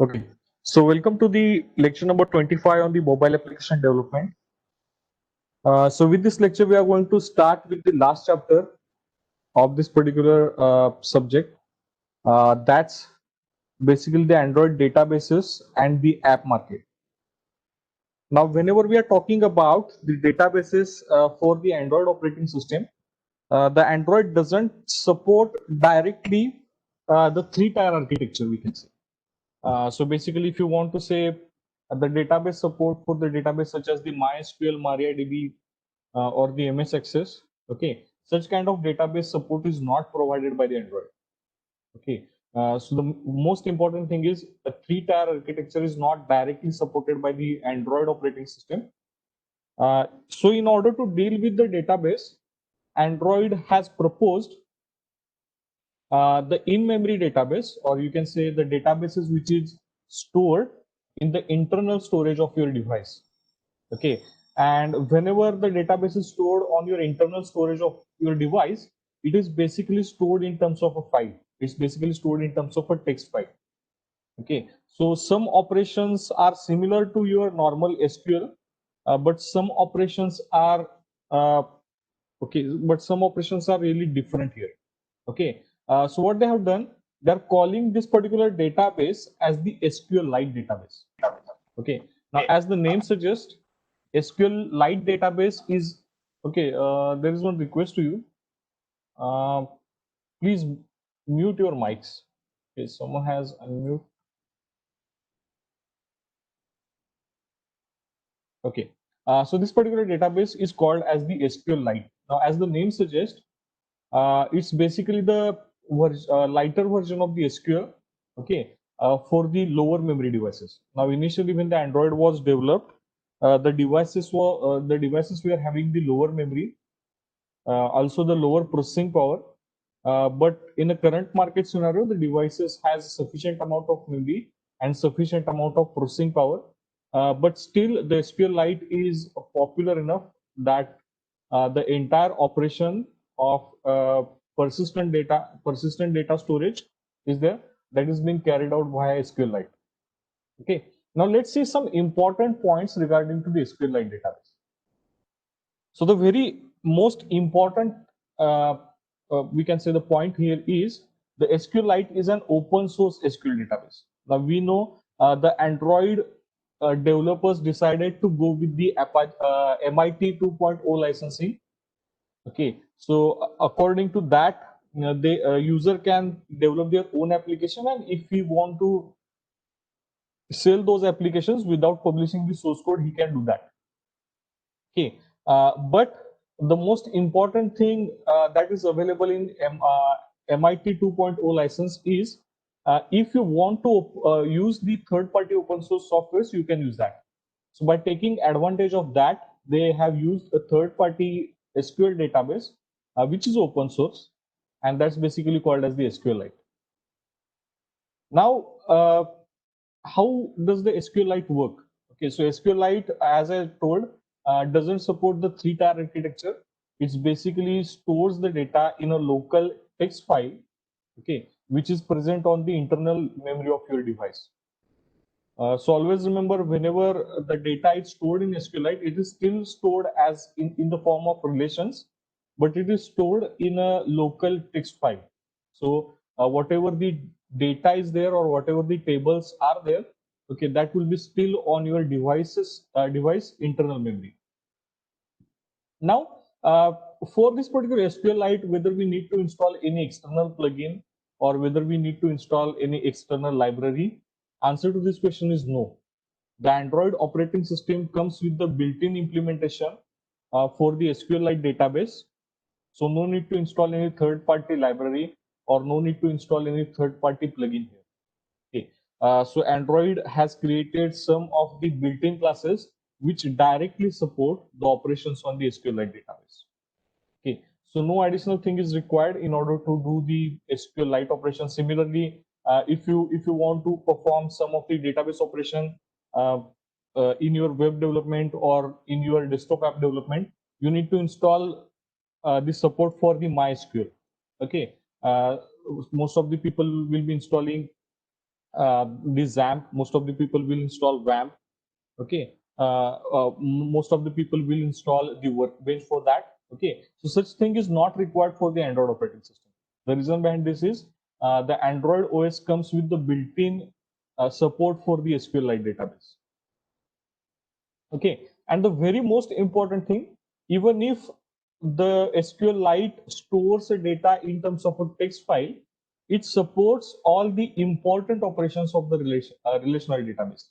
Okay, so welcome to the lecture number 25 on the mobile application development. So with this lecture, we are going to start with the last chapter of this particular subject. That's basically the Android databases and the app market. Now, whenever we are talking about the databases for the Android operating system, the Android doesn't support directly the three-tier architecture, we can say. So basically, if you want to say the database support for the database such as the MySQL, MariaDB, or the MS Access, okay, such kind of database support is not provided by the Android. Okay, so the most important thing is the three-tier architecture is not directly supported by the Android operating system. So in order to deal with the database, Android has proposed the in-memory database, or you can say the databases which is stored in the internal storage of your device. Okay, and whenever the database is stored on your internal storage of your device, it is basically stored in terms of a file. It's basically stored in terms of a text file. Okay, so some operations are similar to your normal SQL, but some operations are really different here. Okay, so what they have done, they're calling this particular database as the SQLite database. Okay, now as the name suggests, SQLite database is okay. There is one request to you. Please mute your mics. Okay, someone has unmute. Okay, so this particular database is called as the SQLite. Now, as the name suggests, it's basically the lighter version of the SQL. Okay, for the lower memory devices. Now, initially when the Android was developed, the devices were having the lower memory, also the lower processing power. But in a current market scenario, the devices has sufficient amount of memory and sufficient amount of processing power. But still, the SQLite is popular enough that the entire operation of persistent data storage is there, that is being carried out via SQLite. Okay. Now let's see some important points regarding to the SQLite database. So the very most important, we can say the point here is the SQLite is an open source SQL database. Now we know the Android developers decided to go with the MIT 2.0 licensing. Okay, so according to that, the user can develop their own application, and if he want to sell those applications without publishing the source code, he can do that. Okay, but the most important thing that is available in MIT 2.0 license is if you want to use the third-party open source softwares, you can use that. So by taking advantage of that, they have used a third-party SQL database, which is open source, and that's basically called as the SQLite. Now, how does the SQLite work? Okay, so SQLite, as I told, doesn't support the three-tier architecture. It's basically stores the data in a local text file, okay, which is present on the internal memory of your device. So always remember, whenever the data is stored in SQLite, it is still stored as in the form of relations, but it is stored in a local text file. So whatever the data is there or whatever the tables are there, okay, that will be still on your device internal memory. Now, for this particular SQLite, whether we need to install any external plugin or whether we need to install any external library, answer to this question is no. The Android operating system comes with the built-in implementation for the SQLite database. So no need to install any third-party library or no need to install any third-party plugin here. Okay. So Android has created some of the built-in classes which directly support the operations on the SQLite database. Okay. So no additional thing is required in order to do the SQLite operation. Similarly, if you want to perform some of the database operation in your web development or in your desktop app development, you need to install the support for the MySQL. Okay, most of the people will be installing the XAMPP. Most of the people will install WAMP. Okay. Most of the people will install the Workbench for that. Okay. So such thing is not required for the Android operating system. The reason behind this is the Android OS comes with the built-in support for the SQLite database. Okay. And the very most important thing, even if the SQLite stores a data in terms of a text file, it supports all the important operations of the relational database.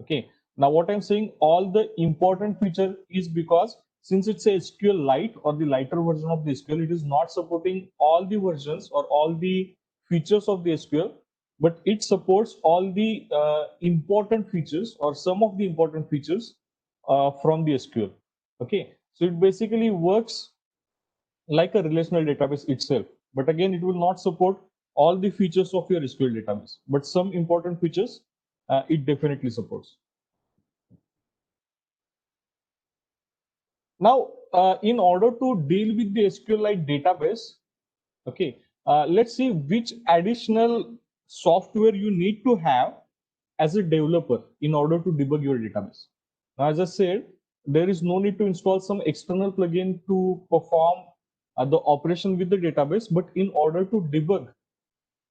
Okay. Now, what I'm saying, all the important feature is because since it's a SQLite or the lighter version of the SQL, it is not supporting all the versions or all the features of the SQL, but it supports all the important features or some of the important features from the SQL. Okay. So it basically works like a relational database itself. But again, it will not support all the features of your SQL database, but some important features it definitely supports. Now, in order to deal with the SQLite database, okay, let's see which additional software you need to have as a developer in order to debug your database. Now, as I said, there is no need to install some external plugin to perform the operation with the database, but in order to debug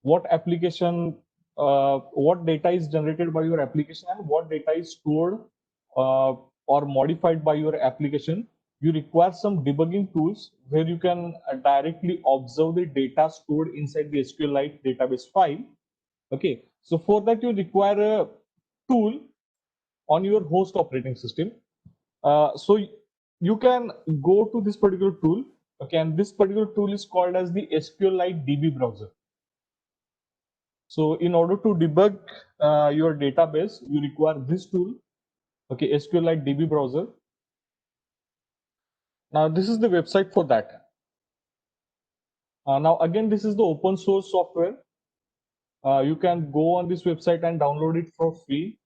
what application, what data is generated by your application and what data is stored or modified by your application, you require some debugging tools where you can directly observe the data stored inside the SQLite database file. Okay, so for that you require a tool on your host operating system. So you can go to this particular tool. Okay, and this particular tool is called as the SQLite DB browser. So in order to debug your database, you require this tool, okay, SQLite DB browser. Now this is the website for that. Now again, this is the open source software. You can go on this website and download it for free.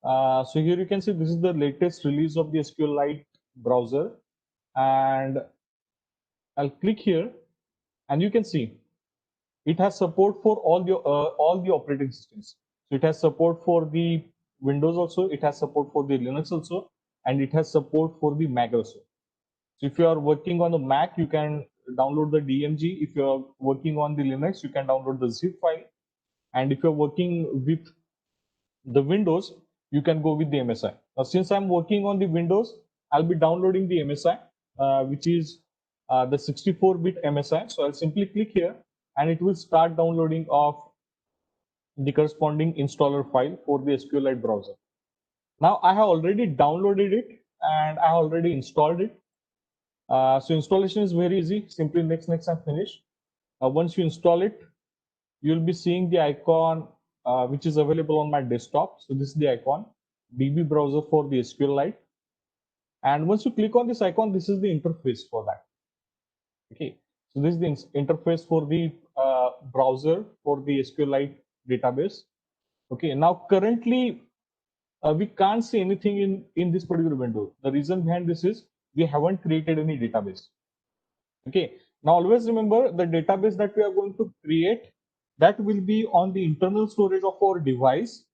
So here you can see this is the latest release of the SQLite browser, and I'll click here, and you can see it has support for all the operating systems. So it has support for the Windows also, it has support for the Linux also, and it has support for the Mac also. So if you are working on the Mac, you can download the DMG. If you are working on the Linux, you can download the zip file. And if you're working with the Windows, you can go with the MSI. Now, since I'm working on the Windows, I'll be downloading the MSI, which is the 64-bit MSI. So I'll simply click here, and it will start downloading of the corresponding installer file for the SQLite browser. Now I have already downloaded it and I have already installed it. So installation is very easy. Simply next and finish. Once you install it, you'll be seeing the icon which is available on my desktop. So this is the icon, DB browser for the SQLite. And once you click on this icon, this is the interface for that. Okay, so this is the interface for the browser for the SQLite database. Okay, now currently we can't see anything in this particular window. The reason behind this is we haven't created any database. Okay, now always remember the database that we are going to create, that will be on the internal storage of our device,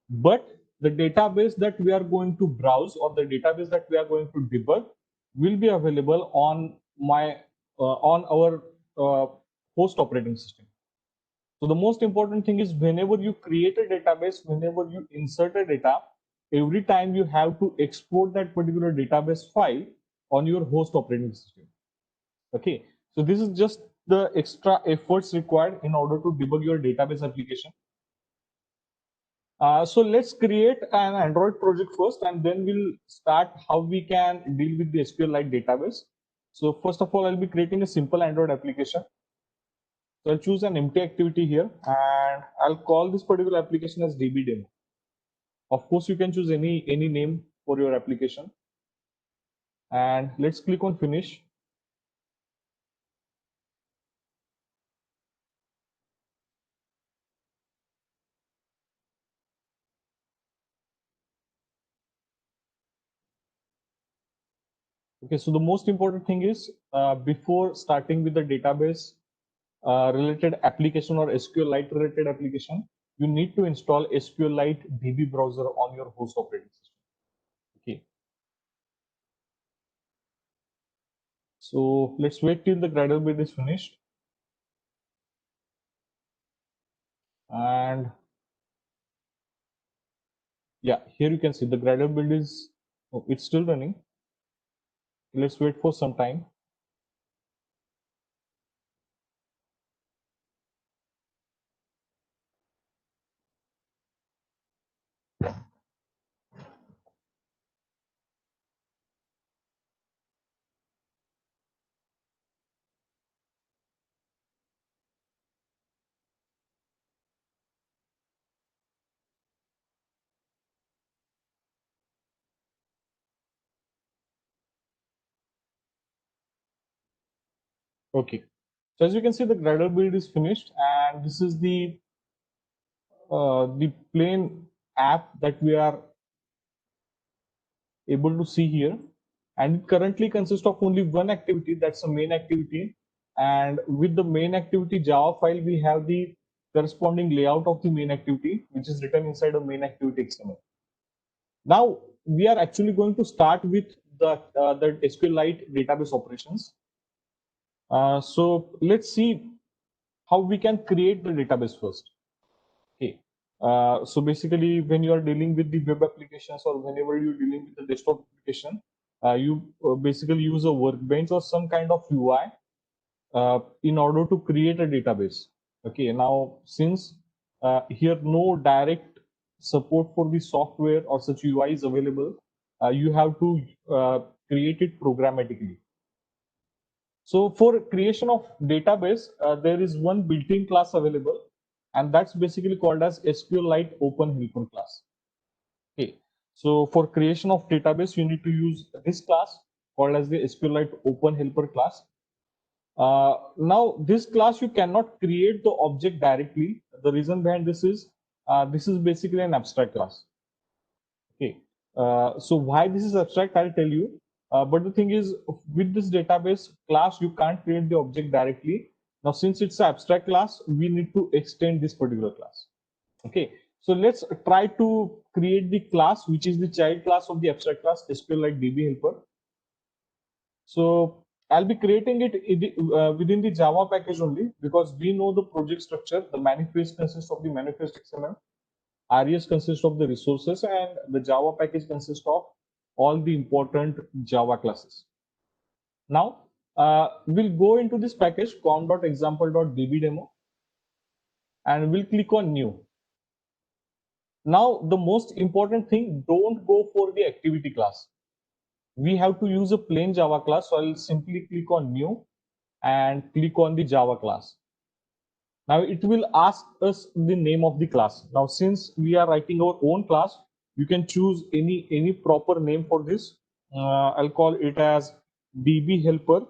but the database that we are going to browse or the database that we are going to debug will be available on on our host operating system. So the most important thing is whenever you create a database, whenever you insert a data, every time you have to export that particular database file on your host operating system. Okay, so this is just the extra efforts required in order to debug your database application. So let's create an Android project first, and then we'll start how we can deal with the SQLite database. So first of all, I'll be creating a simple Android application. So I'll choose an empty activity here, and I'll call this particular application as DB demo. Of course, you can choose any name for your application. And let's click on finish. Okay, so the most important thing is before starting with the database related application or SQLite related application, you need to install SQLite DB browser on your host operating system. Okay. So let's wait till the Gradle build is finished. And yeah, here you can see the Gradle build is, oh, it's still running. Let's wait for some time. Okay. So as you can see, the Gradle build is finished, and this is the plain app that we are able to see here. And it currently consists of only one activity, that's the main activity. And with the main activity Java file, we have the corresponding layout of the main activity, which is written inside a main activity XML. Now we are actually going to start with the SQLite database operations. So let's see how we can create the database first. Okay. So basically, when you are dealing with the web applications or whenever you're dealing with the desktop application, you basically use a workbench or some kind of UI in order to create a database. Okay. Now, since here no direct support for the software or such UI is available, you have to create it programmatically. So for creation of database, there is one built-in class available, and that's basically called as SQLite Open Helper class. Okay. So for creation of database, you need to use this class called as the SQLite Open Helper class. Now this class you cannot create the object directly. The reason behind this is basically an abstract class. Okay. So why this is abstract, I'll tell you. But the thing is, with this database class, you can't create the object directly. Now, since it's an abstract class, we need to extend this particular class. Okay. So let's try to create the class, which is the child class of the abstract class SQLite DB helper. So I'll be creating it within the Java package only, because we know the project structure. The manifest consists of the manifest XML. RES consists of the resources, and the Java package consists of all the important Java classes. Now, we'll go into this package com.example.dbdemo, and we'll click on new. Now, the most important thing, don't go for the activity class. We have to use a plain Java class. So I'll simply click on new and click on the Java class. Now it will ask us the name of the class. Now, since we are writing our own class, you can choose any proper name for this. I'll call it as DB helper.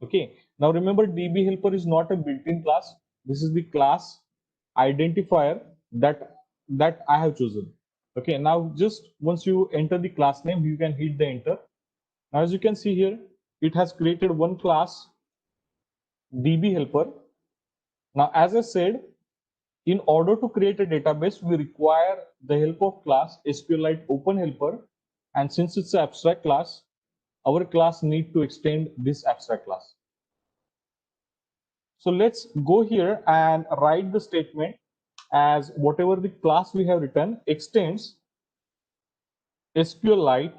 Okay. Now remember, DB helper is not a built-in class. This is the class identifier that I have chosen. Okay. Now just once you enter the class name, you can hit the enter. Now as you can see here, it has created one class DB helper. Now, as I said, in order to create a database, we require the help of class SQLite Open Helper. And since it's an abstract class, our class need to extend this abstract class. So let's go here and write the statement as whatever the class we have written extends SQLite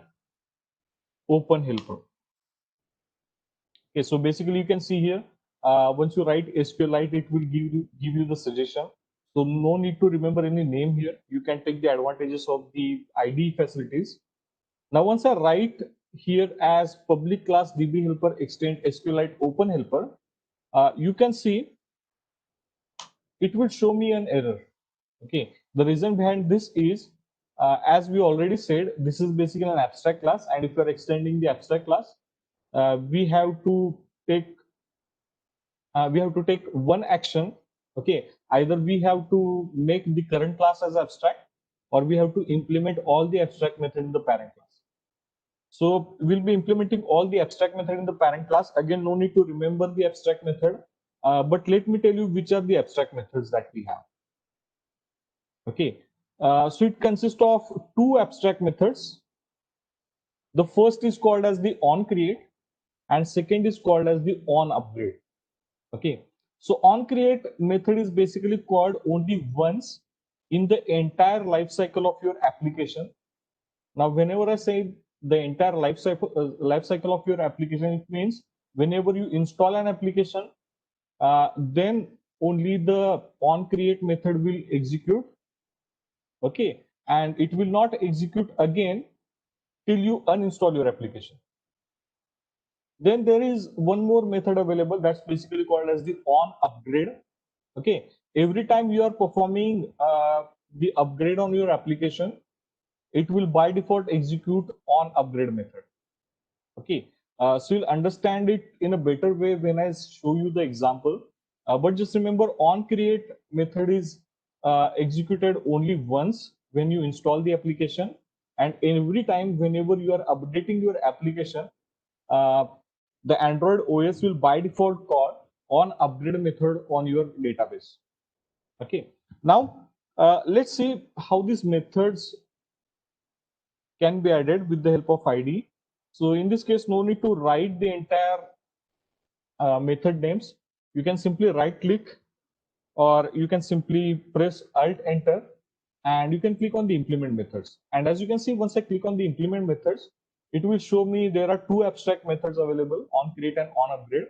Open Helper. Okay, so basically you can see here, once you write SQLite, it will give you the suggestion. So no need to remember any name here. You can take the advantages of the IDE facilities. Now, once I write here as public class DB helper extend SQLite Open Helper, you can see it will show me an error. Okay, the reason behind this is, as we already said, this is basically an abstract class, and if you are extending the abstract class, we have to take one action. Okay, either we have to make the current class as abstract, or we have to implement all the abstract method in the parent class. So we'll be implementing all the abstract method in the parent class. Again, no need to remember the abstract method, but let me tell you which are the abstract methods that we have. Okay, so it consists of two abstract methods. The first is called as the on create, and second is called as the on upgrade. Okay, so on create method is basically called only once in the entire life cycle of your application. Now, whenever I say the entire life cycle of your application, it means whenever you install an application, then only the on create method will execute. Okay, and it will not execute again till you uninstall your application. Then there is one more method available that's basically called as the on upgrade. Okay, every time you are performing the upgrade on your application, it will by default execute on upgrade method. Okay, so you'll understand it in a better way when I show you the example. But just remember, on create method is executed only once when you install the application, and every time whenever you are updating your application, uh, the Android OS will by default call on upgrade method on your database. Okay, now let's see how these methods can be added with the help of IDE. So in this case, no need to write the entire method names. You can simply right click, or you can simply press Alt Enter, and you can click on the implement methods. And as you can see, once I click on the implement methods, it will show me there are two abstract methods available, on create and on upgrade.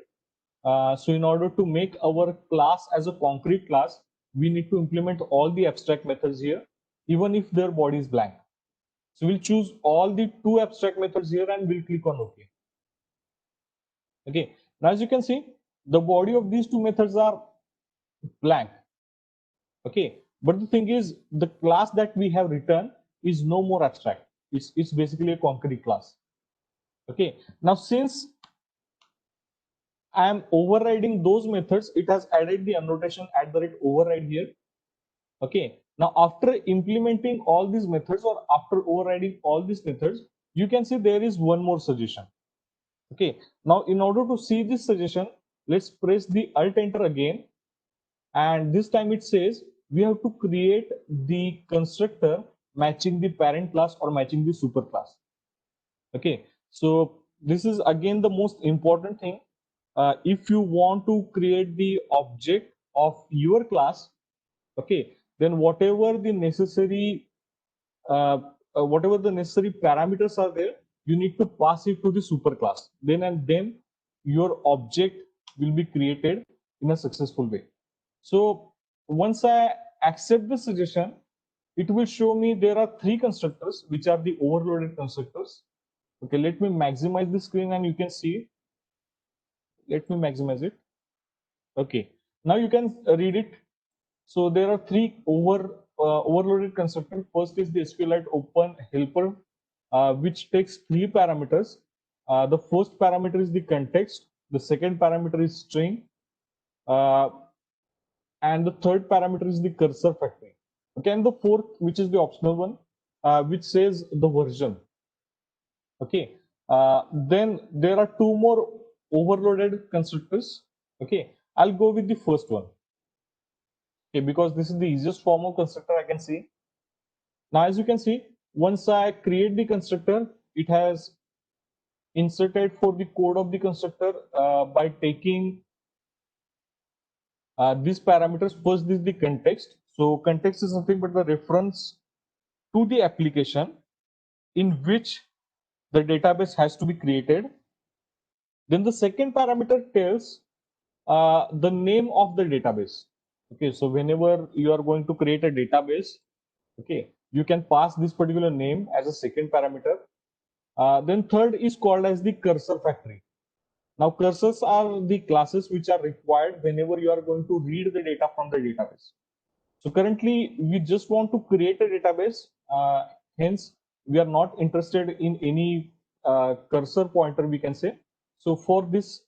So in order to make our class as a concrete class, we need to implement all the abstract methods here, even if their body is blank. So we'll choose all the two abstract methods here and we'll click on OK. Okay, now as you can see, the body of these two methods are blank. Okay, but the thing is, the class that we have written is no more abstract. It's basically a concrete class. Okay, now since I am overriding those methods, it has added the annotation @override here. Okay, now after implementing all these methods, or after overriding all these methods, you can see there is one more suggestion. Okay, now in order to see this suggestion, let's press the Alt Enter again, and this time it says we have to create the constructor matching the parent class or matching the super class. Okay, so this is again the most important thing. If you want to create the object of your class, okay, then whatever the necessary parameters are there, you need to pass it to the super class. Then and then your object will be created in a successful way. So once I accept the suggestion, it will show me there are three constructors, which are the overloaded constructors. Okay, let me maximize the screen and you can see. Let me maximize it. Okay, now you can read it. So there are three overloaded constructors. First is the SQLite Open Helper, which takes three parameters. The first parameter is the context. The second parameter is string. Uh, and the third parameter is the cursor factoring. Okay, and the fourth, which is the optional one, which says the version. Okay, then there are two more overloaded constructors. Okay, I'll go with the first one. Okay, because this is the easiest form of constructor I can see. Now, as you can see, once I create the constructor, it has inserted for the code of the constructor by taking these parameters. First is the context. So context is nothing but the reference to the application in which the database has to be created. Then the second parameter tells the name of the database. Okay, so whenever you are going to create a database, okay, you can pass this particular name as a second parameter. Then third is called as the cursor factory. Now cursors are the classes which are required whenever you are going to read the data from the database. So currently we just want to create a database, hence we are not interested in any cursor pointer, we can say. So for this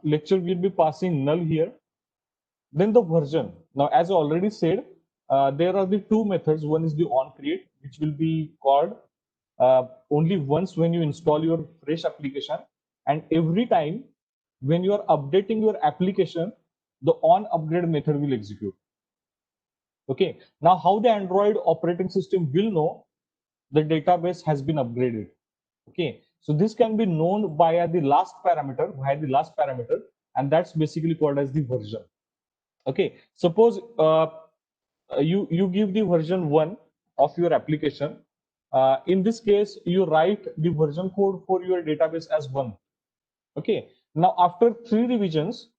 lecture we'll be passing null here. Then the version. Now as I already said, there are the two methods. One is the on create, which will be called only once when you install your fresh application, and every time when you are updating your application, the on upgrade method will execute. Okay, now how the Android operating system will know the database has been upgraded? Okay, so this can be known via the last parameter, and that's basically called as the version. Okay, suppose you give the version 1 of your application. In this case, you write the version code for your database as 1. Okay, now after 3 revisions,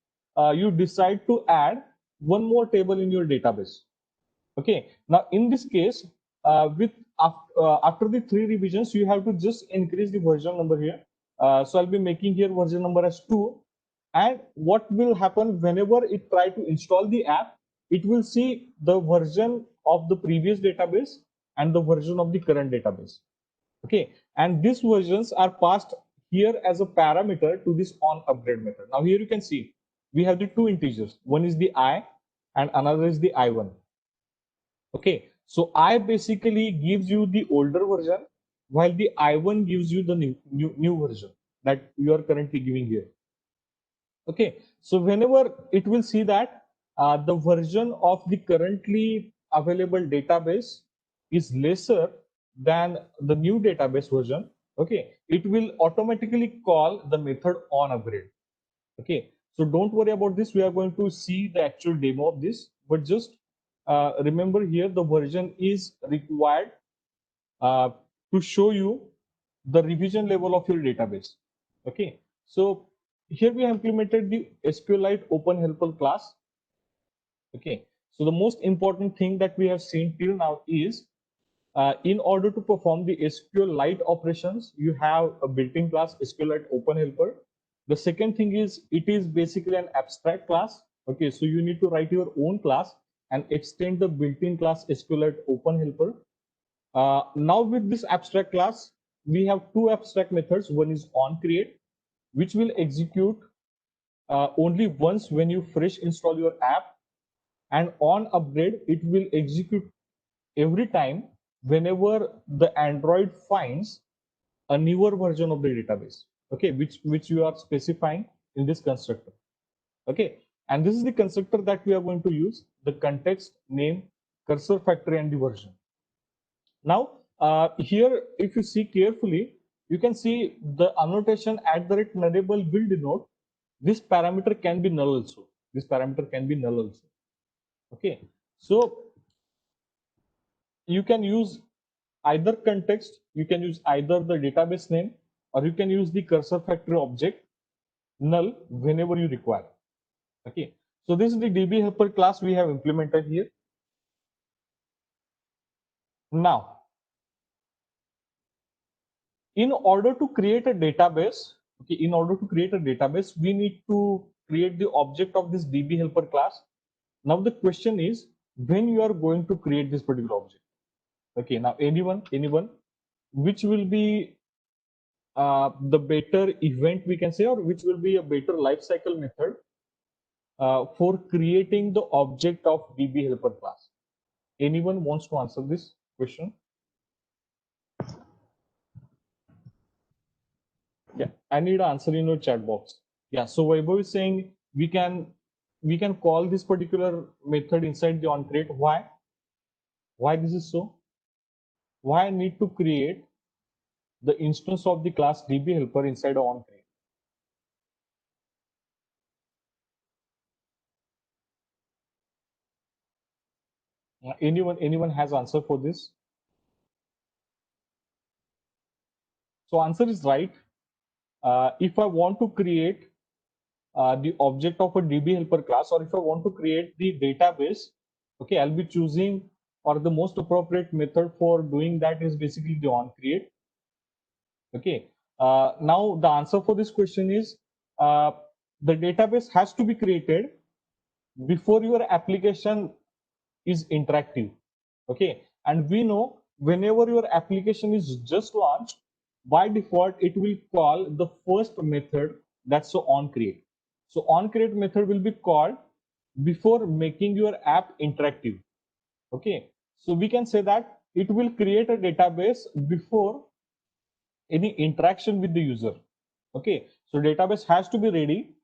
you decide to add one more table in your database. Okay, now in this case, after the 3 revisions, you have to just increase the version number here. So I'll be making here version number as 2. And what will happen whenever it try to install the app, it will see the version of the previous database and the version of the current database. Okay, and these versions are passed here as a parameter to this on upgrade method. Now here you can see we have the two integers. One is the I and another is the I1. Okay, so I basically gives you the older version, while the I1 gives you the new version that you are currently giving here. Okay, so whenever it will see that the version of the currently available database is lesser than the new database version, okay, it will automatically call the method on upgrade. Okay, so don't worry about this. We are going to see the actual demo of this, but just remember here the version is required uh, to show you the revision level of your database. Okay, so here we have implemented the SQLite Open Helper class. Okay, so the most important thing that we have seen till now is in order to perform the SQLite operations, you have a built-in class SQLite Open Helper. The second thing is it is basically an abstract class. Okay, so you need to write your own class and extend the built-in class SQLite Open Helper. Now with this abstract class, we have two abstract methods. One is onCreate, which will execute only once when you fresh install your app, and onUpgrade, it will execute every time whenever the Android finds a newer version of the database, okay, which you are specifying in this constructor. Okay, and this is the constructor that we are going to use: the context, name, cursor factory, and the version. Now here, if you see carefully, you can see the annotation @nullable will denote this parameter can be null also. This parameter can be null also. Okay, so you can use either context, you can use either the database name, or you can use the cursor factory object null whenever you require. Okay, so this is the DB helper class we have implemented here. Now, in order to create a database, okay, in order to create a database, we need to create the object of this DB helper class. Now the question is, when you are going to create this particular object? Okay, now anyone, which will be the better event we can say, or which will be a better lifecycle method for creating the object of DB helper class? Anyone wants to answer this question? Yeah, I need an answer in your chat box. Yeah, so Vaibhav is saying we can call this particular method inside the onCreate. Why? Why this is so? Why I need to create the instance of the class DB helper inside of onCreate? Anyone has answer for this? So answer is right. If I want to create the object of a DB helper class, or if I want to create the database, okay, I'll be choosing, or the most appropriate method for doing that is basically the onCreate. Okay, now the answer for this question is the database has to be created before your application is interactive. Okay, and we know whenever your application is just launched, by default it will call the first method, that's the onCreate. So onCreate method will be called before making your app interactive. Okay, so we can say that it will create a database before any interaction with the user. Okay, so database has to be ready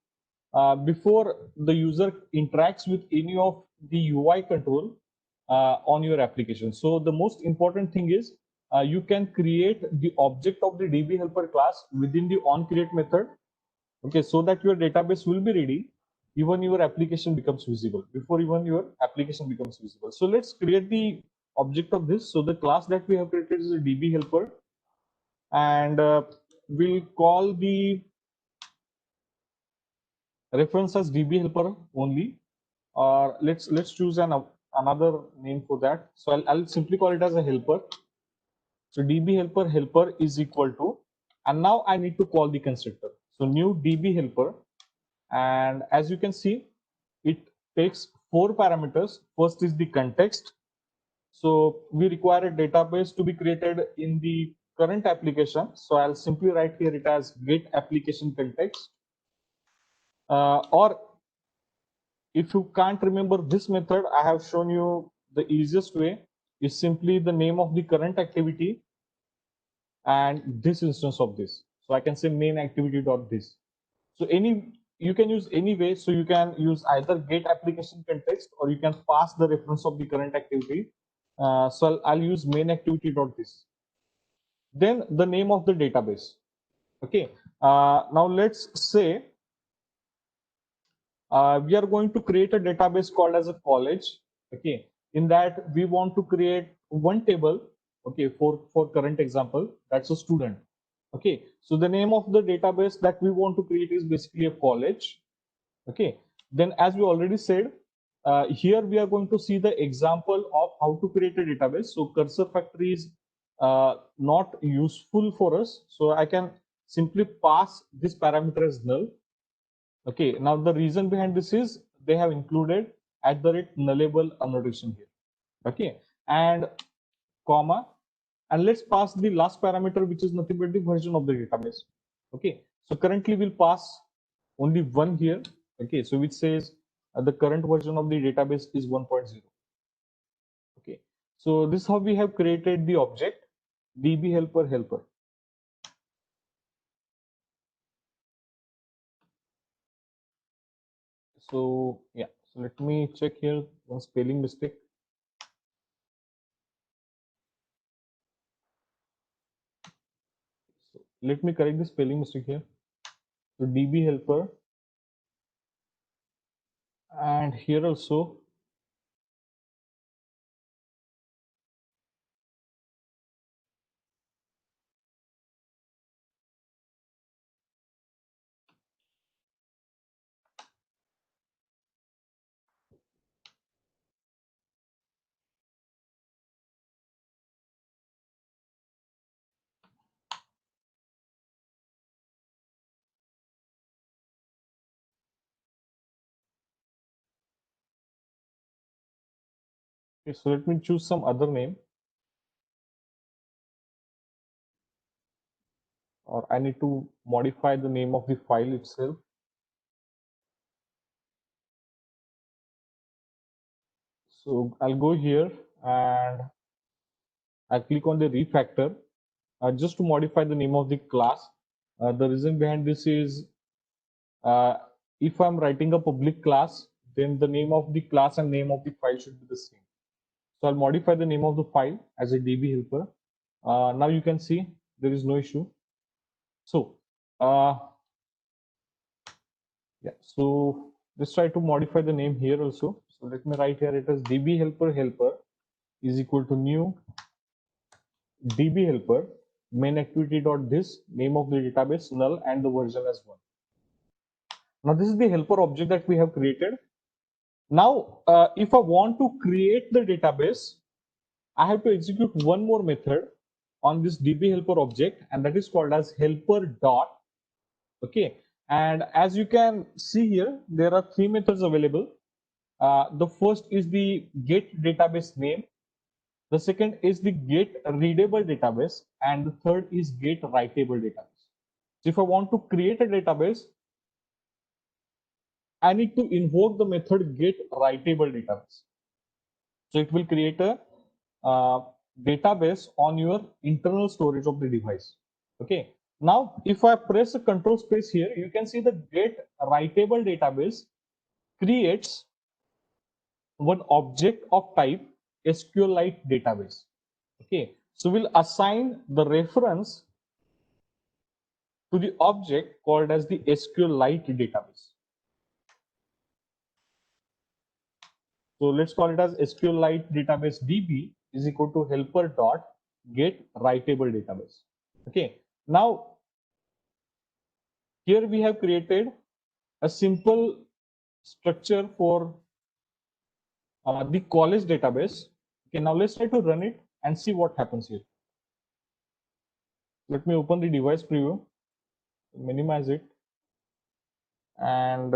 before the user interacts with any of the UI control. on your application. So the most important thing is you can create the object of the DB helper class within the onCreate method. Okay, so that your database will be ready even your application becomes visible, before even your application becomes visible. So let's create the object of this. So the class that we have created is a DB helper, and we'll call the reference as DB helper only, or let's choose another name for that. So I'll simply call it as a helper. So DB helper is equal to, and now I need to call the constructor. So new DB helper, and as you can see, it takes 4 parameters. First is the context. So we require a database to be created in the current application. So I'll simply write here it as get application context. Or if you can't remember this method, I have shown you the easiest way is simply the name of the current activity and this instance of this. So I can say main activity dot this. So you can use any way. So you can use either get application context, or you can pass the reference of the current activity. So I'll use main activity dot this. Then the name of the database. Okay. Now let's say we are going to create a database called as a college. Okay. In that we want to create one table. Okay. For current example, that's a student. Okay. So the name of the database that we want to create is basically a college. Okay. Then as we already said, here we are going to see the example of how to create a database. So cursor factory is not useful for us. So I can simply pass this parameter as null. Okay. Now the reason behind this is they have included @nullable annotation here. Okay. And comma, and let's pass the last parameter, which is nothing but the version of the database. Okay. So currently we'll pass only one here. Okay. So which says the current version of the database is 1.0. Okay. So this is how we have created the object DB helper. So yeah, so let me check here one spelling mistake. So let me correct the spelling mistake here. So DB helper, and here also okay, so let me choose some other name, or I need to modify the name of the file itself. So I'll go here and I'll click on the refactor just to modify the name of the class. The reason behind this is uh, if I'm writing a public class, then the name of the class and name of the file should be the same. So I'll modify the name of the file as a DB helper. Now you can see there is no issue. So yeah, so let's try to modify the name here also. So let me write here it as DB helper is equal to new DB helper main activity dot this name of the database null and the version as 1. Now this is the helper object that we have created. Now if I want to create the database, I have to execute one more method on this DB helper object, and that is called as helper dot. Okay, and as you can see here, there are 3 methods available. The first is the get database name. The second is the get readable database, and the third is get writable database. So if I want to create a database, I need to invoke the method get writable database. So it will create a database on your internal storage of the device. Okay. Now, if I press a control space here, you can see the get writable database creates one object of type SQLite database. Okay, so we'll assign the reference to the object called as the SQLite database. So let's call it as SQLite database DB is equal to helper dot get writable database. Okay, now here we have created a simple structure for the college database. Okay, now let's try to run it and see what happens here. Let me open the device preview, minimize it, and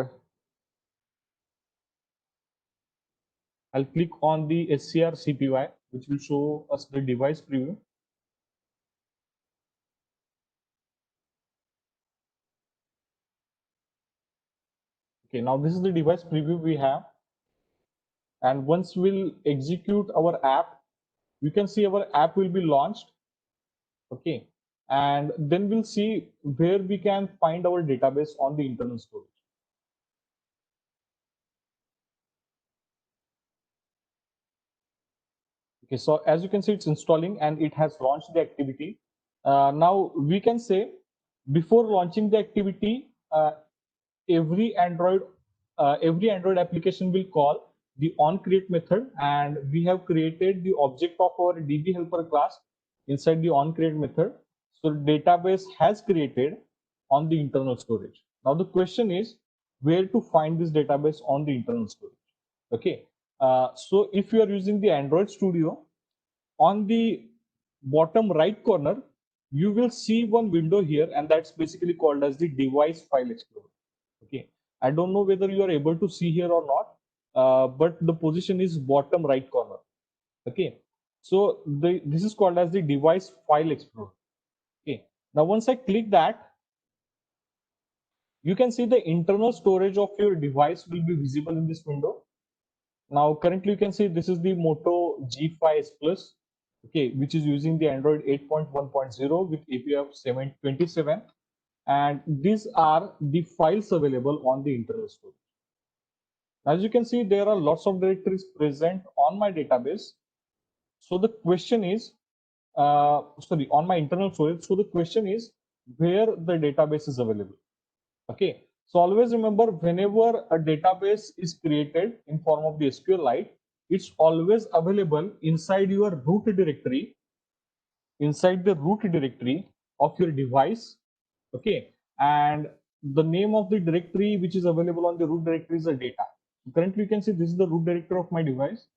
I'll click on the SCR CPY, which will show us the device preview. Okay, now this is the device preview we have. And once we'll execute our app, we can see our app will be launched. Okay, and then we'll see where we can find our database on the internal storage. Okay, so as you can see, it's installing and it has launched the activity. Now we can say before launching the activity, every Android application will call the onCreate method, and we have created the object of our DB helper class inside the onCreate method. So database has created on the internal storage. Now the question is where to find this database on the internal storage. Okay, so if you are using the Android Studio, on the bottom right corner, you will see one window here, and that's basically called as the device file explorer. Okay, I don't know whether you are able to see here or not, but the position is bottom right corner. Okay, so this is called as the device file explorer. Okay, now once I click that, you can see the internal storage of your device will be visible in this window. Now currently you can see this is the Moto G5s Plus, okay, which is using the Android 8.1.0 with API of 727, and these are the files available on the internal storage. As you can see, there are lots of directories present on my database. So the question is, on my internal storage. So the question is where the database is available. Okay, so always remember, whenever a database is created in form of the SQLite, it's always available inside your root directory, inside the root directory of your device. Okay, and the name of the directory which is available on the root directory is the data. Currently you can see this is the root directory of my device,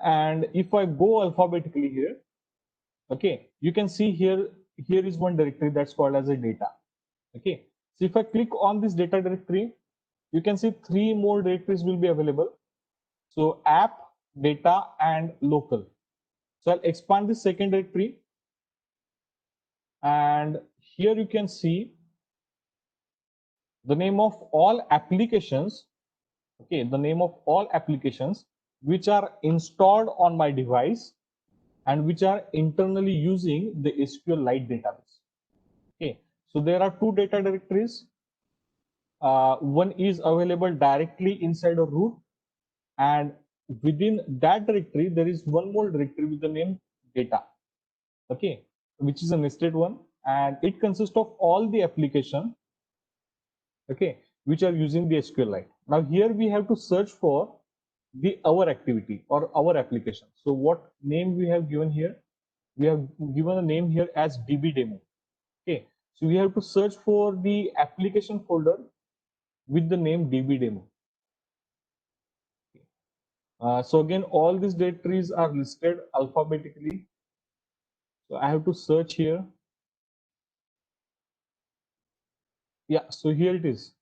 and if I go alphabetically here, okay, you can see here is one directory that's called as a data. Okay, so if I click on this data directory, you can see three more directories will be available. So app, data, and local. So I'll expand this second directory, and here you can see the name of all applications. Okay, the name of all applications which are installed on my device and which are internally using the SQLite database. Okay, so there are two data directories. One is available directly inside a root, and within that directory there is one more directory with the name data. Okay, which is a nested one, and it consists of all the application, okay, which are using the SQLite. Now here we have to search for the our activity or our application. So what name we have given here? We have given a name here as DB demo. Okay, so we have to search for the application folder with the name DB demo. So again, all these directories are listed alphabetically. So I have to search here. Yeah, so here it is.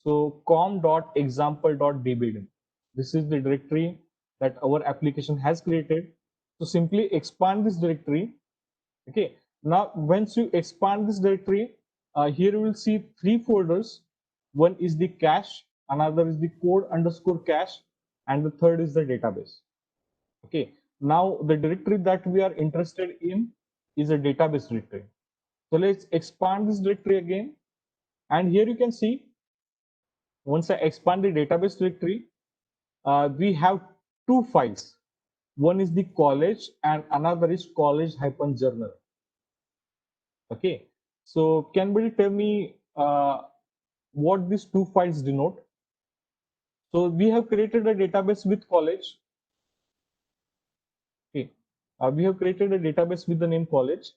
So com.example.dbdemo. This is the directory that our application has created. So simply expand this directory. Okay, now once you expand this directory, here you will see three folders. One is the cache, another is the code underscore cache, and the third is the database. Okay, now the directory that we are interested in is a database directory. So let's expand this directory again, and here you can see once I expand the database directory, we have two files. One is the college and another is college-journal. Okay, so can anybody tell me what these two files denote? So we have created a database with college. Okay, we have created a database with the name college.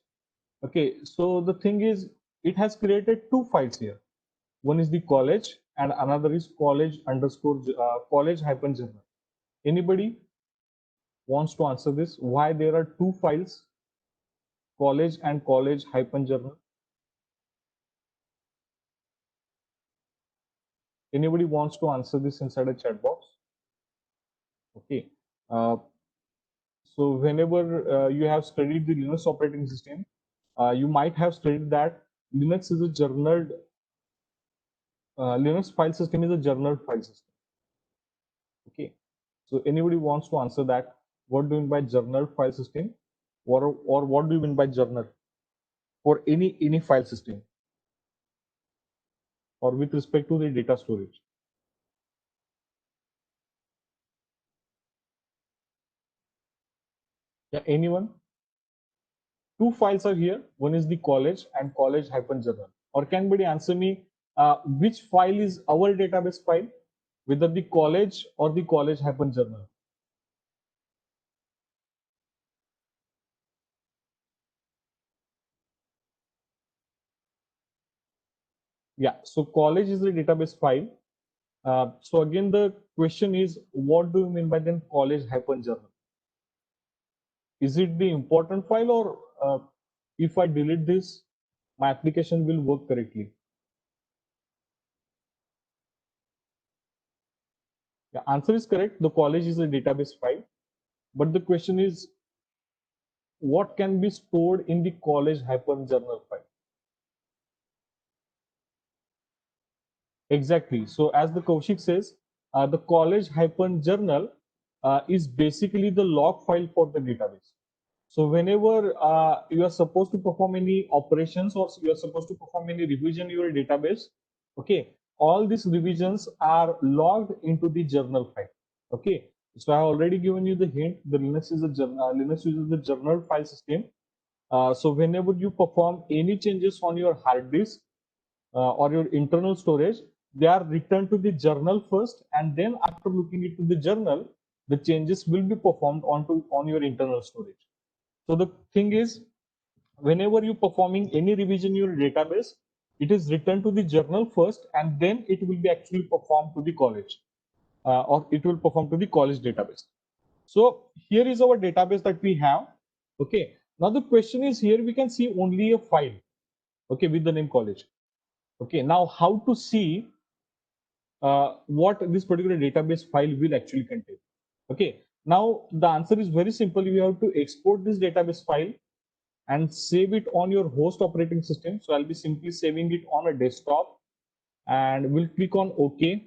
Okay, so the thing is, it has created two files here. One is the college and another is college_college-journal. Anybody wants to answer this? Why there are two files, college and college-journal? Anybody wants to answer this inside a chat box? Okay. Uh, so whenever you have studied the Linux operating system, you might have studied that Linux is a journaled Linux file system is a journaled file system. Okay. So anybody wants to answer that? What do you mean by journaled file system, or what do you mean by journal for any file system, or with respect to the data storage? Yeah, anyone? Two files are here. One is the college and college-journal. Or can anybody answer me which file is our database file, whether the college or the college-journal? Yeah, so college is the database file. So again, the question is, what do you mean by then college-journal? Is it the important file, or if I delete this, my application will work correctly? The answer is correct. The college is a database file. But the question is, what can be stored in the college-journal file? Exactly. So as the Kaushik says, the college-journal is basically the log file for the database. So whenever you are supposed to perform any operations, or you are supposed to perform any revision in your database, okay, all these revisions are logged into the journal file. Okay, so I have already given you the hint. The Linux uses the journal file system. So whenever you perform any changes on your hard disk or your internal storage, they are returned to the journal first, and then after looking into the journal, the changes will be performed on your internal storage. So the thing is, whenever you performing any revision in your database, it is returned to the journal first, and then it will be actually performed to the college, or it will perform to the college database. So here is our database that we have. Okay. Now the question is, here we can see only a file. Okay, with the name college. Okay. Now how to see what this particular database file will actually contain? Okay. Now the answer is very simple. You have to export this database file and save it on your host operating system. So I'll be simply saving it on a desktop, and we'll click on OK,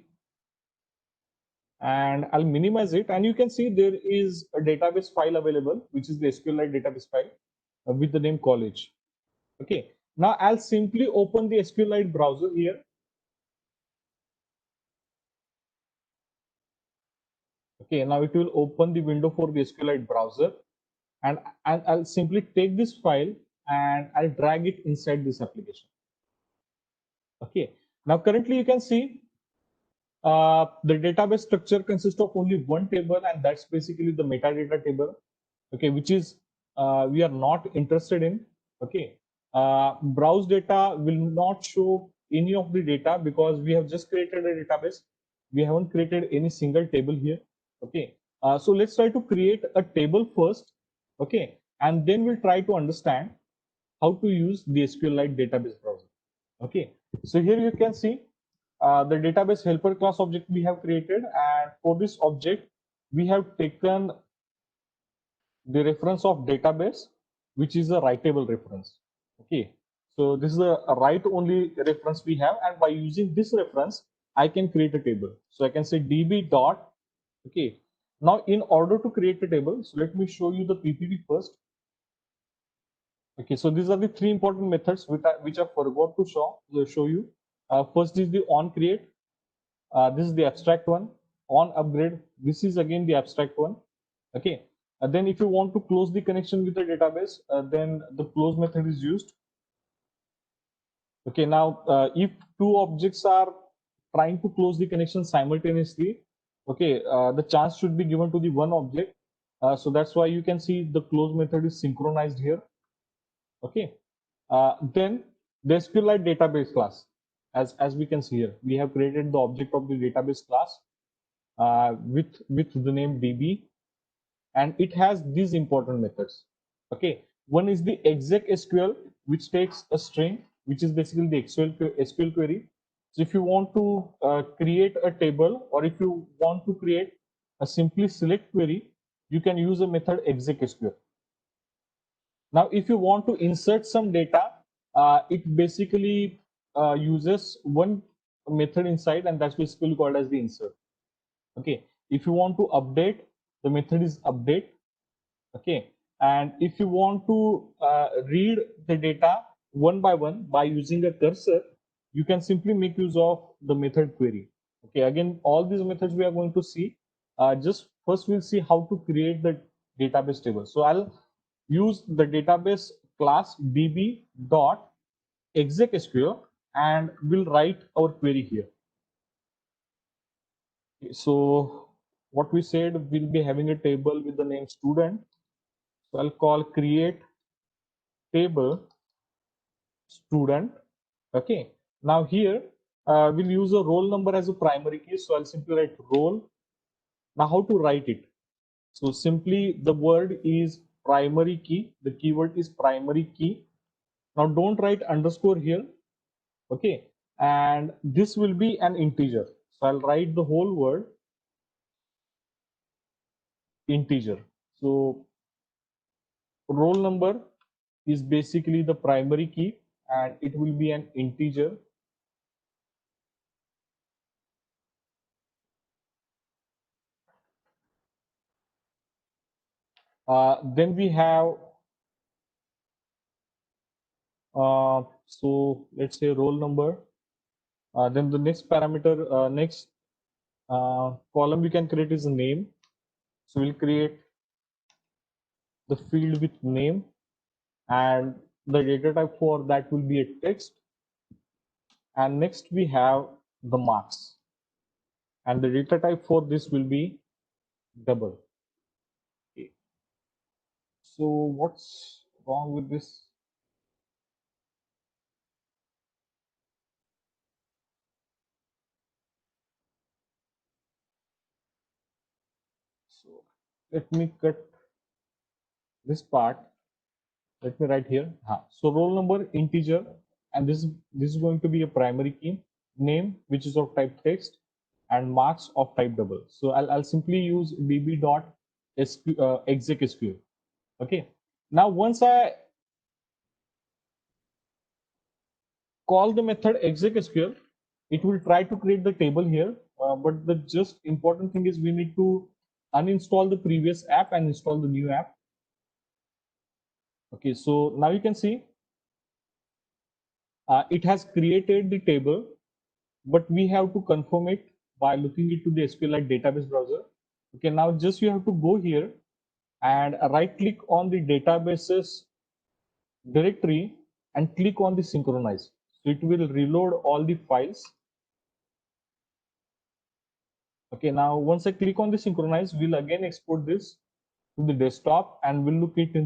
and I'll minimize it, and you can see there is a database file available, which is the SQLite database file with the name college. Okay, now I'll simply open the SQLite browser here. Okay, now it will open the window for the SQLite browser, and I'll simply take this file and I'll drag it inside this application. Okay, now currently you can see the database structure consists of only one table, and that's basically the metadata table, okay, which is we are not interested in. Okay, browse data will not show any of the data because we have just created a database. We haven't created any single table here. Okay, so let's try to create a table first. Okay, and then we'll try to understand how to use the SQLite database browser. Okay, so here you can see the database helper class object we have created, and for this object we have taken the reference of database, which is a writable reference. Okay, so this is a write only reference we have, and by using this reference I can create a table. So I can say db dot. Okay, now in order to create a table, so let me show you the PPT first. Okay, so these are the three important methods which I forgot to show you. First is the on create. This is the abstract one. On upgrade. This is again the abstract one. Okay. Then if you want to close the connection with the database, then the close method is used. Okay, now if two objects are trying to close the connection simultaneously, okay, the chance should be given to the one object. So that's why you can see the close method is synchronized here. Okay, then the SQLite database class, as we can see here, we have created the object of the database class with the name DB, and it has these important methods. Okay, one is the exec SQL, which takes a string, which is basically the SQL query. So if you want to create a table, or if you want to create a simply select query, you can use a method exec SQL. Now, if you want to insert some data, it basically uses one method inside, and that's basically called as the insert. Okay, if you want to update, the method is update. Okay, and if you want to read the data one by one by using a cursor, you can simply make use of the method query. Okay, again, all these methods we are going to see. Just first we'll see how to create the database table. So I'll use the database class db dot exec SQL, and we'll write our query here. So what we said, we'll be having a table with the name student. So I'll call create table student. Okay, now here we'll use a roll number as a primary key. So I'll simply write roll. Now how to write it? So simply the word is primary key. The keyword is primary key. Now don't write underscore here. Okay, and this will be an integer. So I'll write the whole word integer. So roll number is basically the primary key, and it will be an integer. Then we have so let's say roll number. Then the next parameter, next column we can create is a name. So we'll create the field with name, and the data type for that will be a text. And next we have the marks, and the data type for this will be double. Okay. So what's wrong with this? So let me cut this part. Let me write here. So roll number integer, and this is going to be a primary key. Name, which is of type text, and marks of type double. So I'll simply use db dot exec SQL. Okay. Now once I call the method exec SQL, it will try to create the table here. But the just important thing is we need to uninstall the previous app and install the new app. Okay, so now you can see it has created the table, but we have to confirm it by looking into the SQLite database browser. Okay, now just you have to go here and right click on the databases directory and click on the synchronize. So it will reload all the files. Okay, now once I click on the synchronize, we'll again export this to the desktop, and we'll look it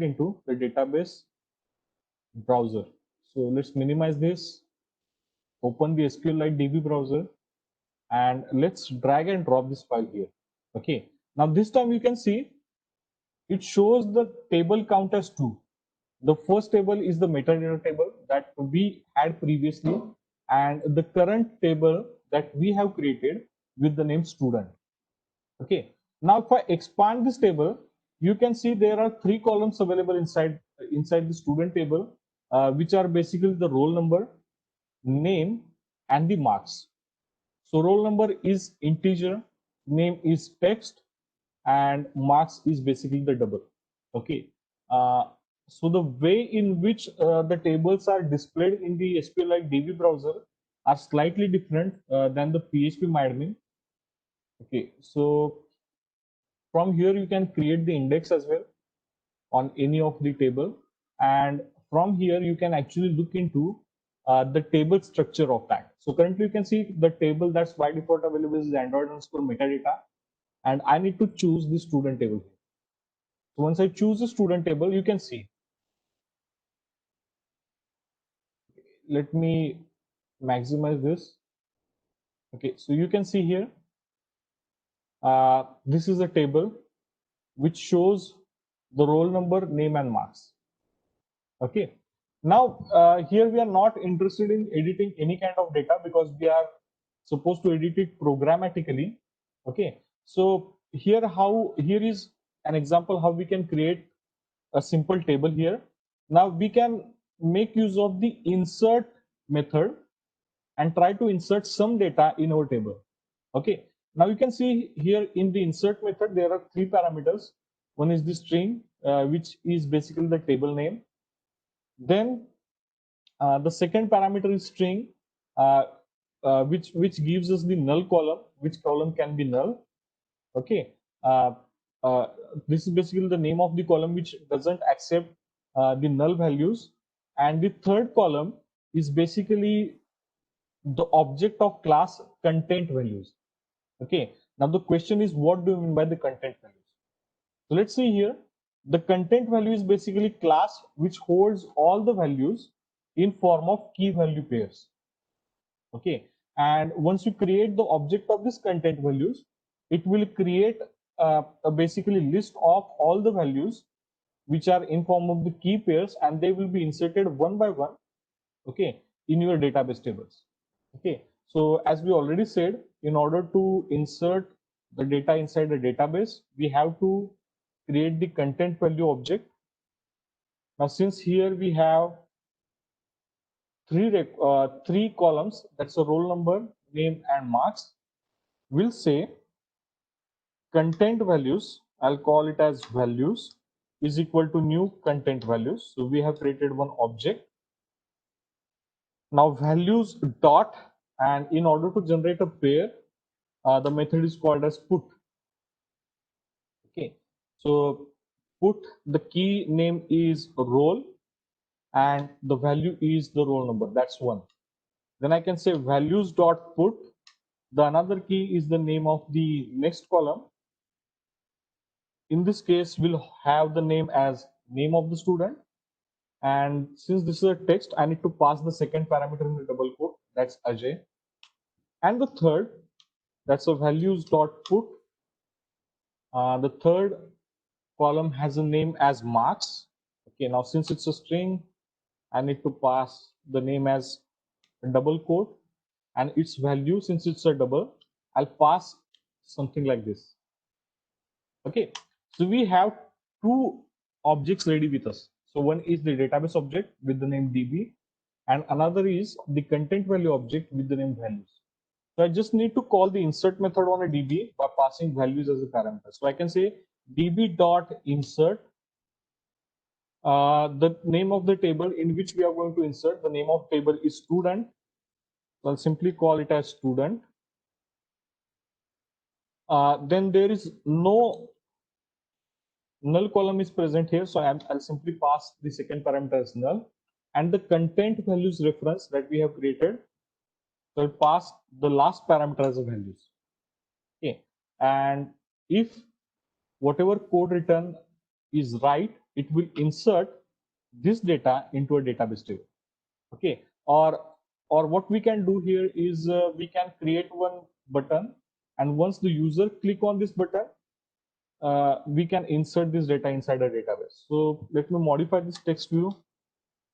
into the database browser. So let's minimize this, open the SQLite DB browser, and let's drag and drop this file here. Okay, now this time you can see it shows the table count as 2. The first table is the metadata table that we had previously, and the current table that we have created with the name student. Okay, now if I expand this table, you can see there are 3 columns available inside the student table, which are basically the roll number, name, and the marks. So roll number is integer, name is text, and marks is basically the double. Okay, so the way in which the tables are displayed in the SQLite DB browser are slightly different than the PHP MyAdmin. Okay, so from here you can create the index as well on any of the table, and from here you can actually look into the table structure of that. So currently you can see the table that's by default available is Android underscore metadata, and I need to choose the student table. So once I choose the student table, you can see, let me maximize this. Okay, so you can see here, this is a table which shows the roll number, name, and marks. Okay, now here we are not interested in editing any kind of data because we are supposed to edit it programmatically. Okay, so here is an example how we can create a simple table here. Now we can make use of the insert method and try to insert some data in our table. Okay, now you can see here in the insert method there are three parameters. One is the string, which is basically the table name. Then the second parameter is string, which gives us the null column, which column can be null. Okay, uh, uh, this is basically the name of the column which doesn't accept the null values. And the third column is basically the object of class content values. Okay, now the question is, what do you mean by the content values? So let's see here, the content value is basically class which holds all the values in form of key value pairs. Okay, and once you create the object of this content values, it will create a basically list of all the values which are in form of the key pairs, and they will be inserted one by one, okay, in your database tables. Okay, so as we already said, in order to insert the data inside the database, we have to create the content value object. Now since here we have three columns, that's a roll number, name, and marks, we'll say content values, I'll call it as values, is equal to new content values. So we have created one object. Now values dot, and in order to generate a pair, the method is called as put. Okay, so put, the key name is roll and the value is the roll number, that's one. Then I can say values dot put, the another key is the name of the next column. In this case, we'll have the name as name of the student, and since this is a text, I need to pass the second parameter in the double quote, that's Ajay. And the third, that's a values dot put, the third column has a name as marks. Okay, now since it's a string, I need to pass the name as a double quote, and its value, since it's a double, I'll pass something like this. Okay, so we have two objects ready with us. So one is the database object with the name DB, and another is the content value object with the name values. So I just need to call the insert method on a DB by passing values as a parameter. So I can say db.insert, the name of the table in which we are going to insert, the name of table is student. So I'll simply call it as student. Then there is no null column is present here, so I'll simply pass the second parameter as null, and the content values reference that we have created, so I'll pass the last parameter as a values. Okay, and if whatever code written is right, it will insert this data into a database table. Okay, or what we can do here is we can create one button, and once the user click on this button, we can insert this data inside a database. So let me modify this text view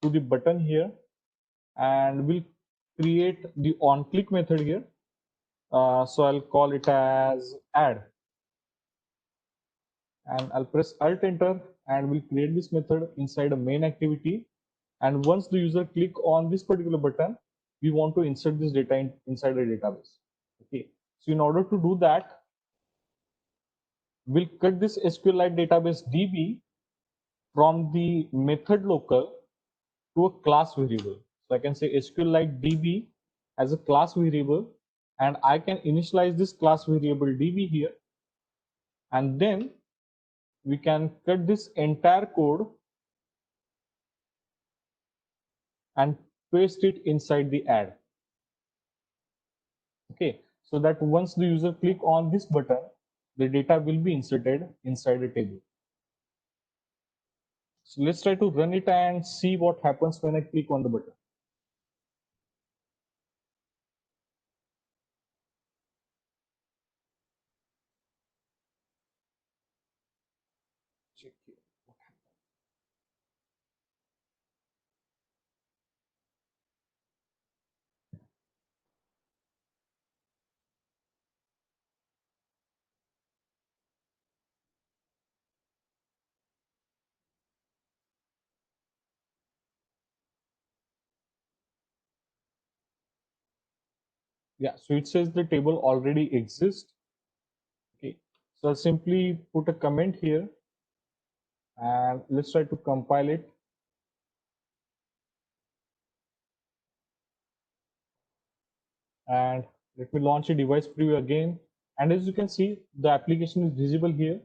to the button here, and we'll create the on click method here. So I'll call it as add, and I'll press Alt Enter, and we'll create this method inside a main activity. And once the user click on this particular button, we want to insert this data inside a database. Okay, so in order to do that, we'll cut this SQLite database DB from the method local to a class variable. So I can say SQLite DB as a class variable, and I can initialize this class variable DB here, and then we can cut this entire code and paste it inside the add. Okay, so that once the user click on this button, the data will be inserted inside the table. So let's try to run it and see what happens when I click on the button. Check here. Yeah, so it says the table already exists. Okay, so I'll simply put a comment here and let's try to compile it. And let me launch a device preview again. And as you can see, the application is visible here.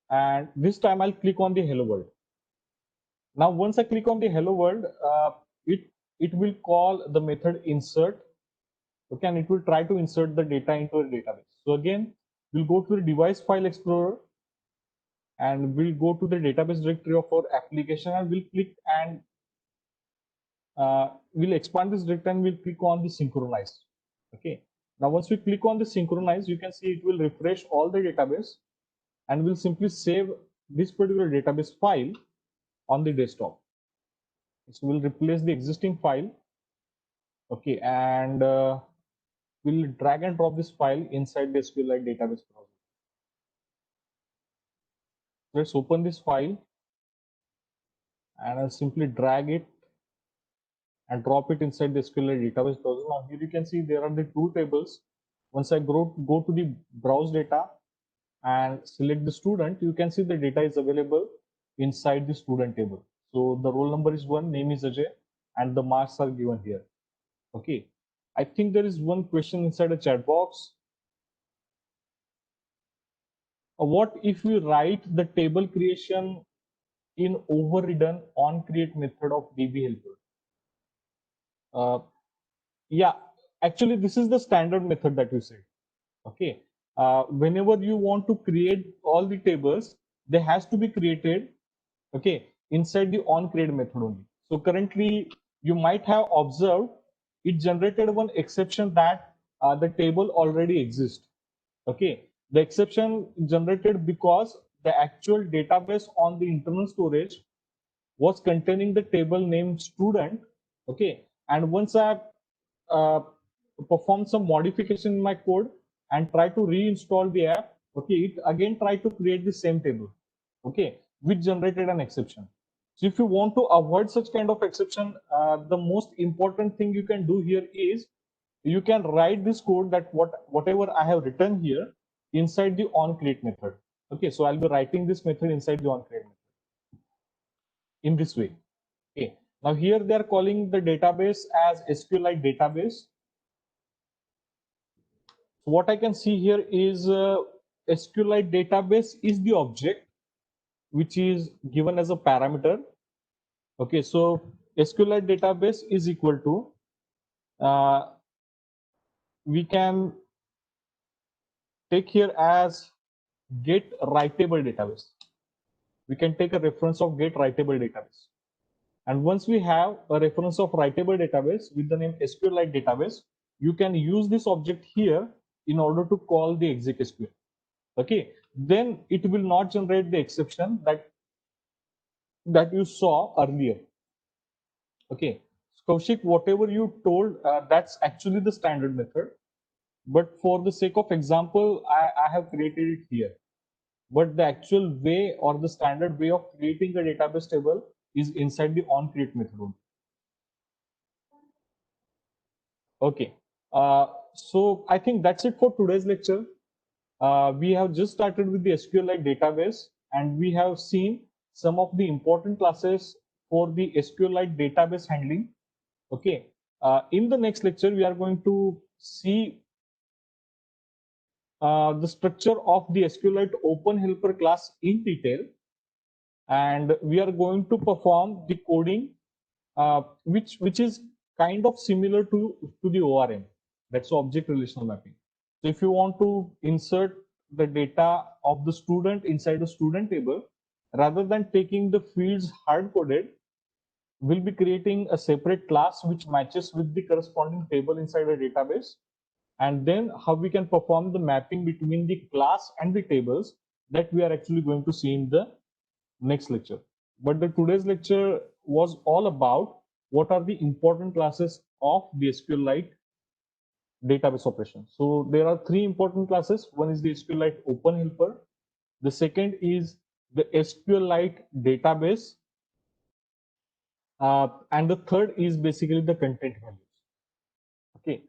And this time I'll click on the hello world. Now, once I click on the hello world, it will call the method insert. Okay, and it will try to insert the data into a database. So again, we'll go to the device file explorer and we'll go to the database directory of our application and we'll click and we'll expand this directory and we'll click on the synchronize. Okay, now once we click on the synchronize, you can see it will refresh all the database and we'll simply save this particular database file on the desktop. So we'll replace the existing file. Okay, and we'll drag and drop this file inside the SQLite database browser. Let's open this file and I'll simply drag it and drop it inside the SQLite database browser. Now here you can see there are the two tables. Once I go to the browse data and select the student, you can see the data is available inside the student table. So the roll number is 1, name is Ajay, and the marks are given here. Okay, I think there is one question inside a chat box. What if we write the table creation in overridden on create method of DB helper? Yeah, actually this is the standard method that you said. Okay, whenever you want to create all the tables, they has to be created, okay, inside the on create method only. So currently you might have observed it generated one exception that the table already exists. Okay, the exception generated because the actual database on the internal storage was containing the table named student. Okay, and once I uh, perform some modification in my code and try to reinstall the app, okay, it again try to create the same table, okay, which generated an exception. So if you want to avoid such kind of exception, the most important thing you can do here is you can write this code that whatever I have written here inside the onCreate method. Okay, so I'll be writing this method inside the onCreate method in this way. Okay, now here they are calling the database as SQLite database. So what I can see here is SQLite database is the object which is given as a parameter. Okay, so SQLite database is equal to we can take here as get writable database. We can take a reference of get writable database. And once we have a reference of writable database with the name SQLite database, you can use this object here in order to call the exec SQL. Okay, then it will not generate the exception that you saw earlier. Okay, Kaushik, whatever you told, that's actually the standard method. But for the sake of example, I have created it here. But the actual way or the standard way of creating a database table is inside the onCreate method. Okay, so I think that's it for today's lecture. We have just started with the SQLite database and we have seen some of the important classes for the SQLite database handling. Okay, in the next lecture, we are going to see the structure of the SQLite Open Helper class in detail, and we are going to perform the coding, which is kind of similar to the ORM, that's object relational mapping. So if you want to insert the data of the student inside a student table, rather than taking the fields hard coded, we'll be creating a separate class which matches with the corresponding table inside a database. And then how we can perform the mapping between the class and the tables, that we are actually going to see in the next lecture. But the today's lecture was all about what are the important classes of the SQLite database operation. So there are three important classes. One is the SQLite Open Helper. The second is the SQLite database. And the third is basically the content values. Okay.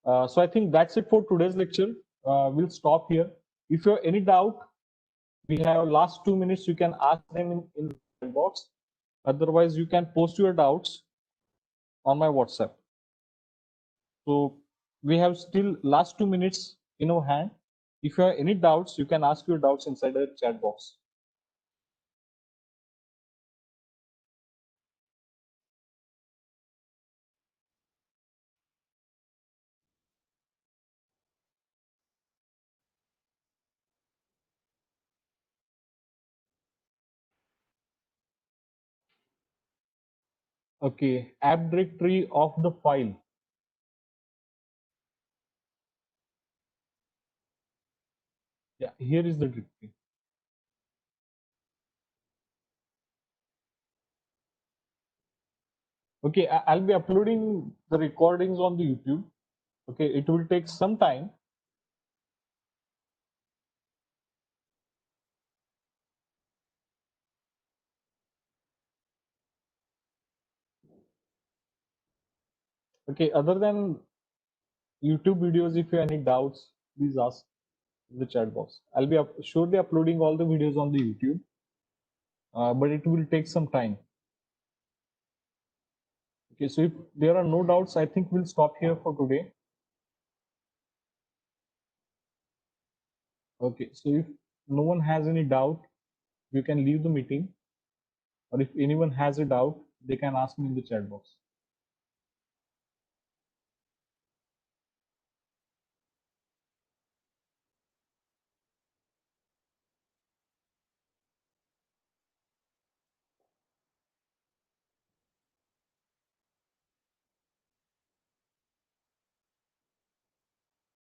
So I think that's it for today's lecture. We'll stop here. If you have any doubt, we have last 2 minutes. You can ask them in the box. Otherwise, you can post your doubts on my WhatsApp. So we have still last 2 minutes in our hand. If you have any doubts, you can ask your doubts inside the chat box. Okay, app directory of the file. Yeah, here is the directory. Okay, I'll be uploading the recordings on the YouTube. Okay, it will take some time. Okay, other than YouTube videos, if you have any doubts, please ask in the chat box. I'll be surely uploading all the videos on the YouTube, but it will take some time. Okay, so if there are no doubts, I think we'll stop here for today. Okay, so if no one has any doubt, you can leave the meeting, or if anyone has a doubt, they can ask me in the chat box.